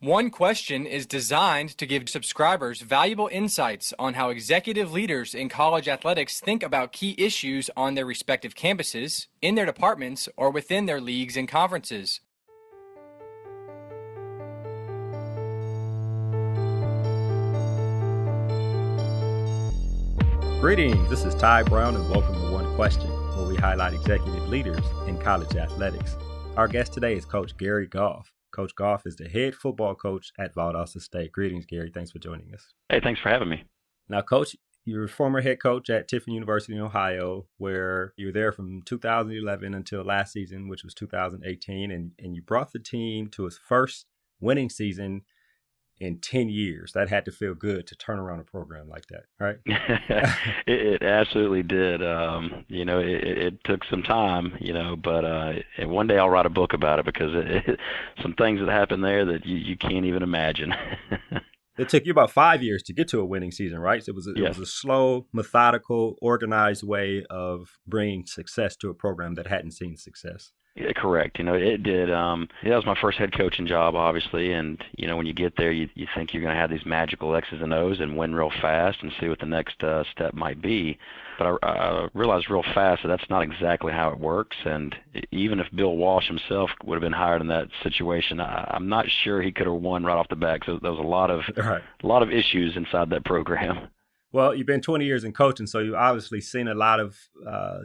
One Question is designed to give subscribers valuable insights on how executive leaders in college athletics think about key issues on their respective campuses, in their departments, or within their leagues and conferences. Greetings, this is Ty Brown and welcome to One Question, where we highlight executive leaders in college athletics. Our guest today is Coach Gary Goff. Coach Goff is the head football coach at Valdosta State. Greetings, Gary. Thanks for joining us. Hey, thanks for having me. Now, Coach, you're a former head coach at Tiffin University in Ohio, where you were there from 2011 until last season, which was 2018, and you brought the team to its first winning season in 10 years. That had to feel good to turn around a program like that, right? It absolutely did. It took some time, but and one day I'll write a book about it because some things that happened there that you can't even imagine. It took you about 5 years to get to a winning season, right? So it was a slow, methodical, organized way of bringing success to a program that hadn't seen success. Yeah, correct. It did. That was my first head coaching job, obviously. And, when you get there, you think you're going to have these magical X's and O's and win real fast and see what the next step might be. But I realized real fast that that's not exactly how it works. And even if Bill Walsh himself would have been hired in that situation, I'm not sure he could have won right off the bat. So there was a lot of issues inside that program. Well, you've been 20 years in coaching, so you've obviously seen a lot of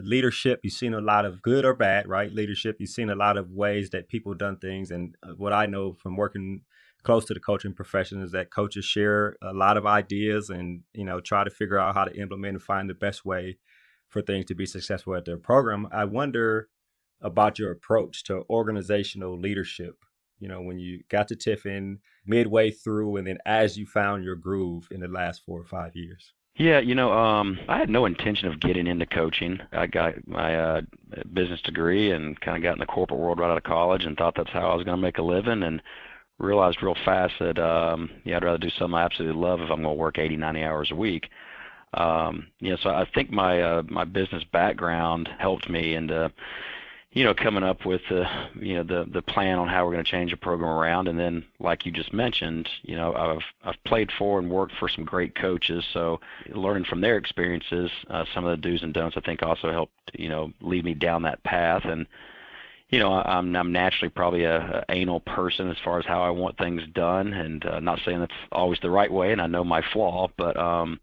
leadership. You've seen a lot of good or bad, right? Leadership. You've seen a lot of ways that people have done things. And what I know from working close to the coaching profession is that coaches share a lot of ideas and, try to figure out how to implement and find the best way for things to be successful at their program. I wonder about your approach to organizational leadership. When you got to Tiffin midway through and then as you found your groove in the last 4 or 5 years. Yeah, I had no intention of getting into coaching. I got my business degree and kind of got in the corporate world right out of college and thought that's how I was going to make a living, and realized real fast that, I'd rather do something I absolutely love if I'm going to work 80, 90 hours a week. So I think my business background helped me into coming up with the plan on how we're going to change the program around. And then, like you just mentioned, I've played for and worked for some great coaches. So learning from their experiences, some of the do's and don'ts, I think also helped, lead me down that path. And, I'm naturally probably a anal person as far as how I want things done, and not saying that's always the right way, and I know my flaw, but, I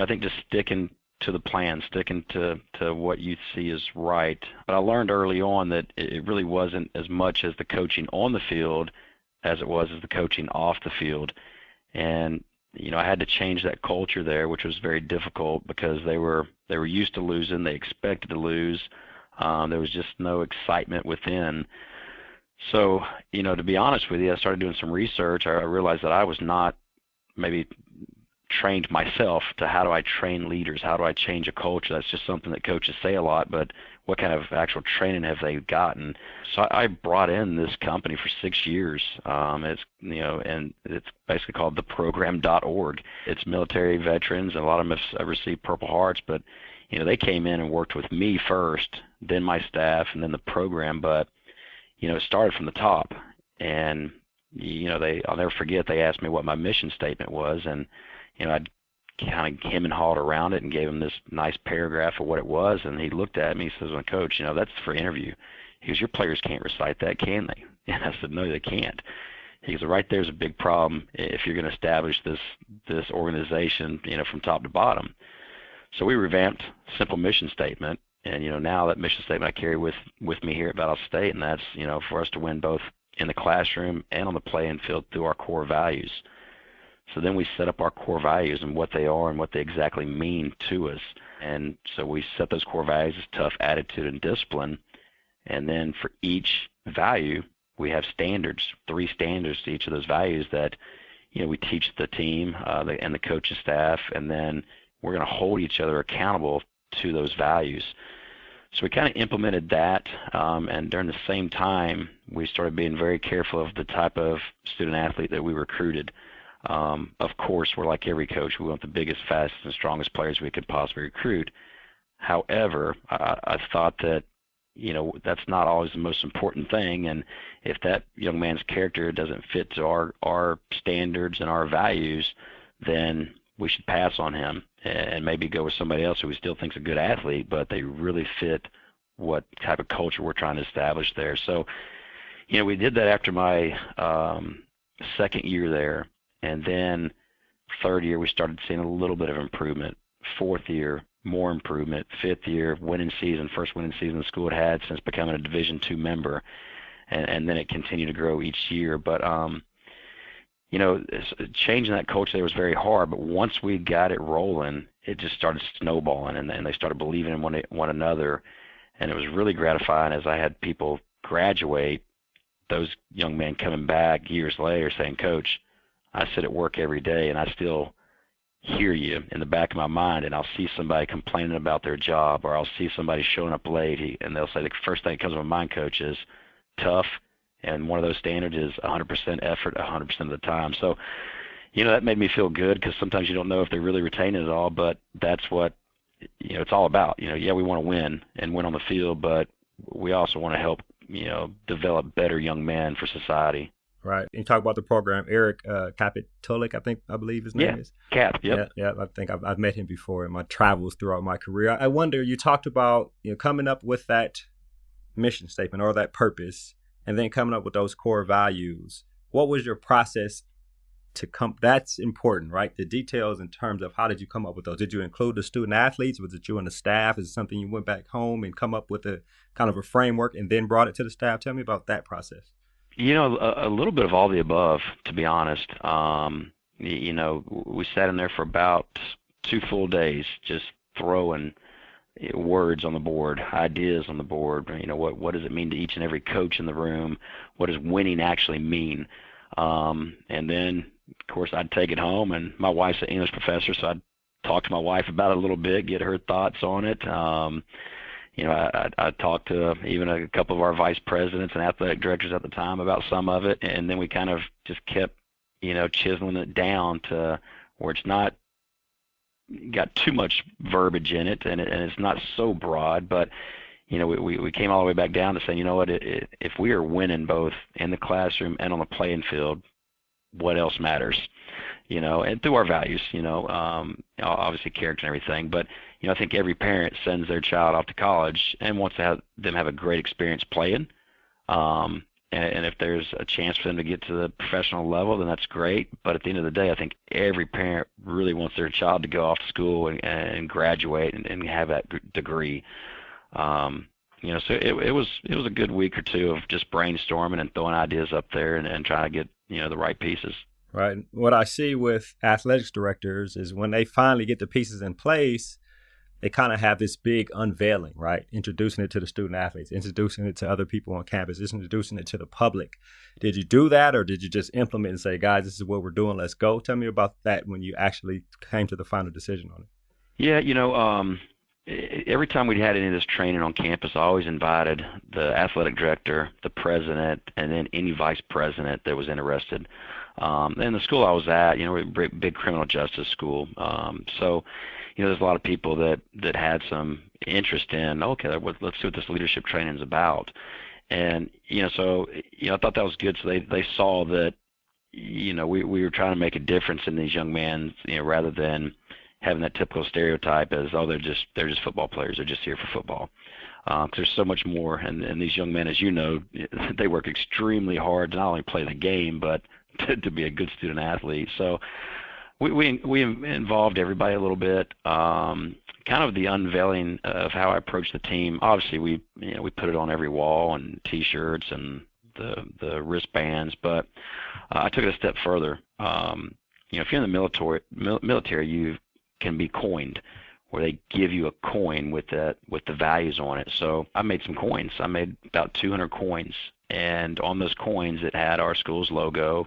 think just sticking to the plan, sticking to what you see is right. But I learned early on that it really wasn't as much as the coaching on the field as it was as the coaching off the field. And, I had to change that culture there, which was very difficult because they were used to losing. They expected to lose. There was just no excitement within. So, to be honest with you, I started doing some research. I realized that I was not maybe trained myself to how do I train leaders, how do I change a culture. That's just something that coaches say a lot, but what kind of actual training have they gotten? So I brought in this company for 6 years. It's and it's basically called theprogram.org. It's military veterans, and a lot of them have received Purple Hearts, but they came in and worked with me first, then my staff, and then the program. But it started from the top, and I'll never forget, they asked me what my mission statement was, and I'd kind of hem and hawed around it and gave him this nice paragraph of what it was, and he looked at me, he says, well, Coach, that's for interview. He goes, your players can't recite that, can they? And I said, no, they can't. He goes, right there's a big problem if you're going to establish this organization, from top to bottom. So we revamped simple mission statement, and now that mission statement I carry with me here at Valdosta State, and that's for us to win both in the classroom and on the playing field through our core values. So then we set up our core values and what they are and what they exactly mean to us. And so we set those core values as tough attitude and discipline. And then for each value, we have standards, 3 standards to each of those values that, we teach the team and the coaching staff, and then we're going to hold each other accountable to those values. So we kind of implemented that, and during the same time, we started being very careful of the type of student athlete that we recruited. Of course, we're like every coach. We want the biggest, fastest, and strongest players we could possibly recruit. However, I thought that that's not always the most important thing. And if that young man's character doesn't fit to our standards and our values, then we should pass on him and maybe go with somebody else who we still think's a good athlete, but they really fit what type of culture we're trying to establish there. So, we did that after my second year there, and then third year we started seeing a little bit of improvement. Fourth year, more improvement. Fifth year, first winning season the school had since becoming a Division II member, and then it continued to grow each year. But changing that culture there was very hard. But once we got it rolling, it just started snowballing, and they started believing in one another, and it was really gratifying as I had people graduate. Those young men coming back years later saying, "Coach, I sit at work every day, and I still hear you in the back of my mind, and I'll see somebody complaining about their job, or I'll see somebody showing up late, and they'll say the first thing that comes to my mind, Coach, is tough, and one of those standards is 100% effort 100% of the time." So, that made me feel good, because sometimes you don't know if they're really retaining it all, but that's what it's all about. Yeah, we want to win and win on the field, but we also want to help develop better young men for society. Right. And you talk about the program, Eric Kapitulik, I believe his name is. Cap, yep. Yeah, I think I've met him before in my travels throughout my career. I wonder, you talked about coming up with that mission statement or that purpose, and then coming up with those core values. What was your process to come? That's important, right? The details in terms of how did you come up with those? Did you include the student athletes? Was it you and the staff? Is it something you went back home and come up with a kind of a framework and then brought it to the staff? Tell me about that process. A little bit of all the above, to be honest. We sat in there for about 2 full days, just throwing words on the board, ideas on the board. What does it mean to each and every coach in the room? What does winning actually mean? And then, of course, I'd take it home, and my wife's an English professor, so I'd talk to my wife about it a little bit, get her thoughts on it. I talked to even a couple of our vice presidents and athletic directors at the time about some of it, and then we kind of just kept, chiseling it down to where it's not got too much verbiage in it, and it's not so broad, but we came all the way back down to saying, if we are winning both in the classroom and on the playing field, what else matters? And through our values, obviously character and everything, but I think every parent sends their child off to college and wants to have them have a great experience playing. And if there's a chance for them to get to the professional level, then that's great. But at the end of the day, I think every parent really wants their child to go off to school and graduate and have that degree. So it was a good week or two of just brainstorming and throwing ideas up there and trying to get, the right pieces. Right. What I see with athletics directors is when they finally get the pieces in place, they kind of have this big unveiling, right? Introducing it to the student athletes, introducing it to other people on campus, introducing it to the public. Did you do that, or did you just implement and say, guys, this is what we're doing, let's go? Tell me about that when you actually came to the final decision on it. Yeah, every time we had any of this training on campus, I always invited the athletic director, the president, and then any vice president that was interested. And the school I was at, we're a big criminal justice school. So, there's a lot of people that had some interest in, okay, let's see what this leadership training is about. And, so, I thought that was good. So they saw that, we were trying to make a difference in these young men, rather than having that typical stereotype as, they're just football players. They're just here for football. 'Cause there's so much more. And these young men, as you know, they work extremely hard to not only play the game, but to be a good student athlete. So we involved everybody a little bit. Kind of the unveiling of how I approached the team. Obviously, we put it on every wall and T-shirts and the wristbands, but I took it a step further. If you're in the military, you can be coined, where they give you a coin with the values on it. So I made some coins. I made about 200 coins, and on those coins, it had our school's logo.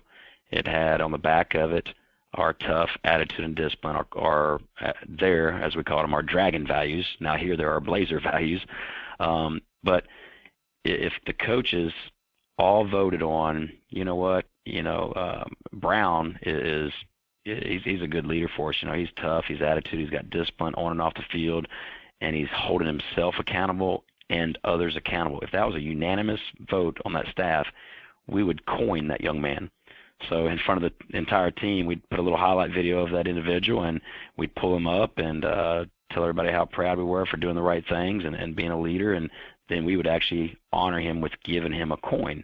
It had on the back of it our tough attitude and discipline, our there, as we call them, our dragon values. Now here there are blazer values. But if the coaches all voted on, Brown he's a good leader for us. He's tough, he's attitude, he's got discipline on and off the field, and he's holding himself accountable and others accountable. If that was a unanimous vote on that staff, we would coin that young man. So in front of the entire team, we'd put a little highlight video of that individual, and we'd pull him up and tell everybody how proud we were for doing the right things and being a leader, and then we would actually honor him with giving him a coin.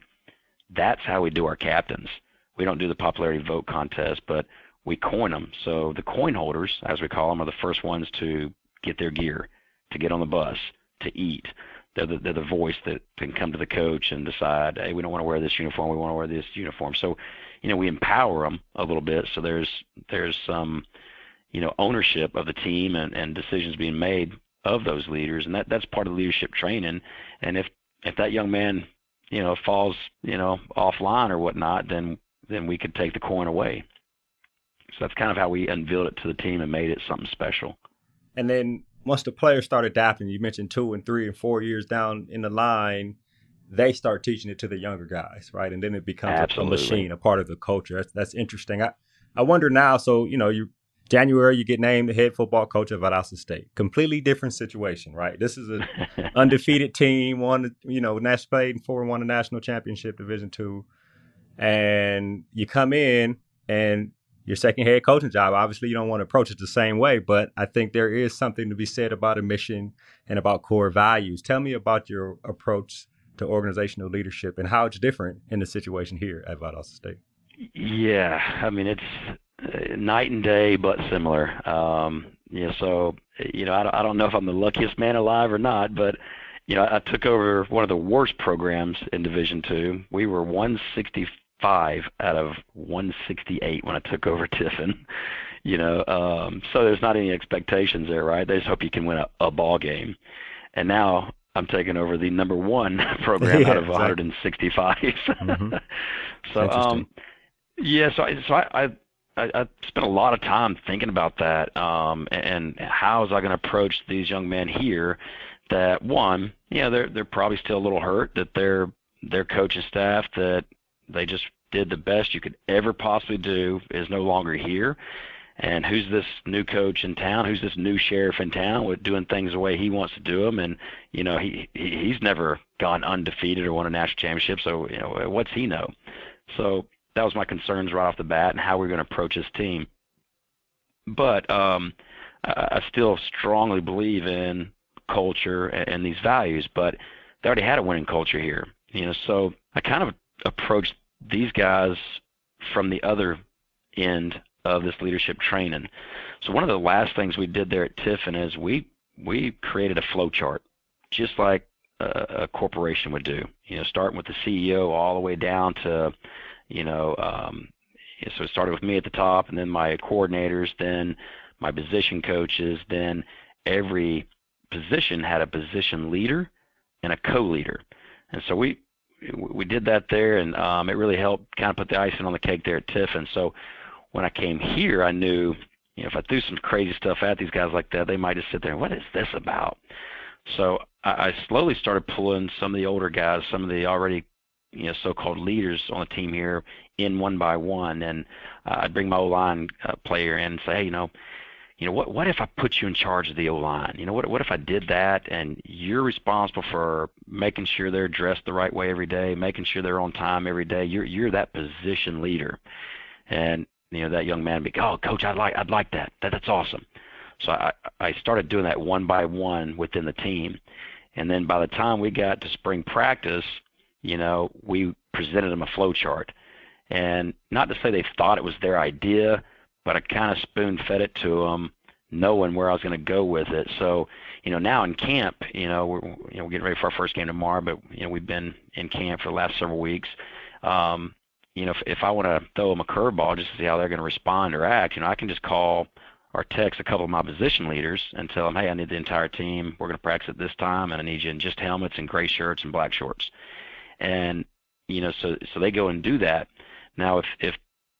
That's how we do our captains. We don't do the popularity vote contest, but we coin them. So the coin holders, as we call them, are the first ones to get their gear, to get on the bus, to eat. They're the voice that can come to the coach and decide, hey, we don't want to wear this uniform, we want to wear this uniform. So, we empower them a little bit. So there's some, ownership of the team and decisions being made of those leaders, and that's part of leadership training. And if that young man, falls, offline or whatnot, then we could take the coin away. So that's kind of how we unveiled it to the team and made it something special. And then once the players start adapting, you mentioned 2 and 3 and 4 years down in the line, they start teaching it to the younger guys, right? And then it becomes a machine, a part of the culture. That's interesting. I wonder now, so, January, you get named the head football coach at Valdosta State. Completely different situation, right? This is an undefeated team, played in 4 and won a national championship, Division II. And you come in and your second head coaching job, obviously you don't want to approach it the same way, but I think there is something to be said about a mission and about core values. Tell me about your approach to organizational leadership and how it's different in the situation here at Valdosta State. Yeah, I mean, it's night and day, but similar. So, I don't know if I'm the luckiest man alive or not, but, I took over one of the worst programs in Division II. We were 165 out of 168 when I took over Tiffin. So there's not any expectations there, right? They just hope you can win a ball game. And now I'm taking over the number 1 program out of 165. Mm-hmm. So, so I spent a lot of time thinking about that, and how was I going to approach these young men here that, one, they're probably still a little hurt that their coaching staff that they just did the best you could ever possibly do is no longer here. And who's this new coach in town? Who's this new sheriff in town with doing things the way he wants to do them? And, he's never gone undefeated or won a national championship. So, what's he know? So that was my concerns right off the bat and how we're going to approach this team. But I still strongly believe in culture and these values, but they already had a winning culture here. So I kind of approached these guys from the other end of this leadership training. So one of the last things we did there at Tiffin is we created a flow chart, just like a corporation would do, starting with the CEO all the way down to, so it started with me at the top, and then my coordinators, then my position coaches, then every position had a position leader and a co-leader. And so we did that there, and it really helped kind of put the icing on the cake there at Tiffin. So when I came here, I knew, if I threw some crazy stuff at these guys like that, they might just sit there and, what is this about? So I slowly started pulling some of the older guys, some of the already, so-called leaders on the team here in one by one, and I'd bring my O-line player in and say, hey, what if I put you in charge of the O-line? What if I did that, and you're responsible for making sure they're dressed the right way every day, making sure they're on time every day. You're that position leader. And that young man would be, oh, coach, I'd like that. That's awesome. So I started doing that one by one within the team. And then by the time we got to spring practice, we presented them a flow chart. And not to say they thought it was their idea, but I kind of spoon-fed it to them, knowing where I was going to go with it. So, now in camp, we're getting ready for our first game tomorrow, but, we've been in camp for the last several weeks. If I want to throw them a curveball just to see how they're going to respond or act, I can just call or text a couple of my position leaders and tell them, hey, I need the entire team. We're going to practice at this time, and I need you in just helmets and gray shirts and black shorts. And, so they go and do that. Now, if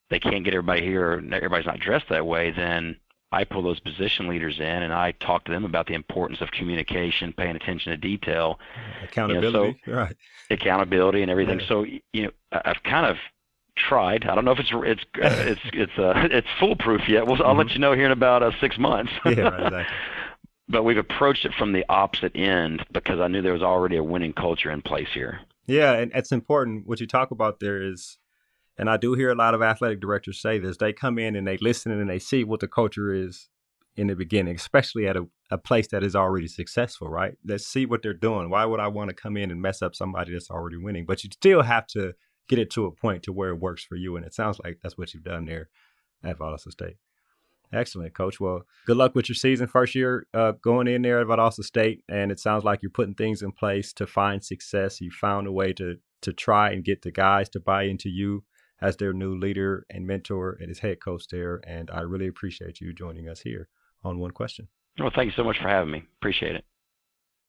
they can't get everybody here or everybody's not dressed that way, then I pull those position leaders in and I talk to them about the importance of communication, paying attention to detail. Accountability, right. Accountability and everything. Yeah. So, I've kind of tried. I don't know if it's foolproof yet. I'll let you know here in about 6 months. Yeah, right, exactly. but we've approached it from the opposite end because I knew there was already a winning culture in place here. Yeah, and it's important. What you talk about there is, and I do hear a lot of athletic directors say this, they come in and they listen and they see what the culture is in the beginning, especially at a place that is already successful, right? Let's see what they're doing. Why would I want to come in and mess up somebody that's already winning? But you still have to get it to a point to where it works for you. And it sounds like that's what you've done there at Valdosta State. Excellent, Coach. Well, good luck with your season. First year going in there at Valdosta State, and it sounds like you're putting things in place to find success. You found a way to try and get the guys to buy into you as their new leader and mentor and as head coach there. And I really appreciate you joining us here on One Question. Well, thank you so much for having me. Appreciate it.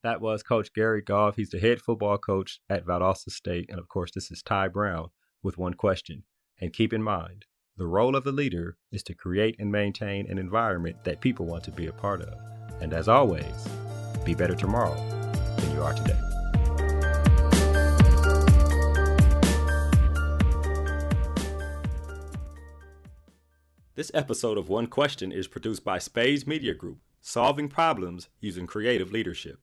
That was Coach Gary Goff. He's the head football coach at Valdosta State. And of course, this is Ty Brown with One Question. And keep in mind, the role of the leader is to create and maintain an environment that people want to be a part of. And as always, be better tomorrow than you are today. This episode of One Question is produced by Spades Media Group, solving problems using creative leadership.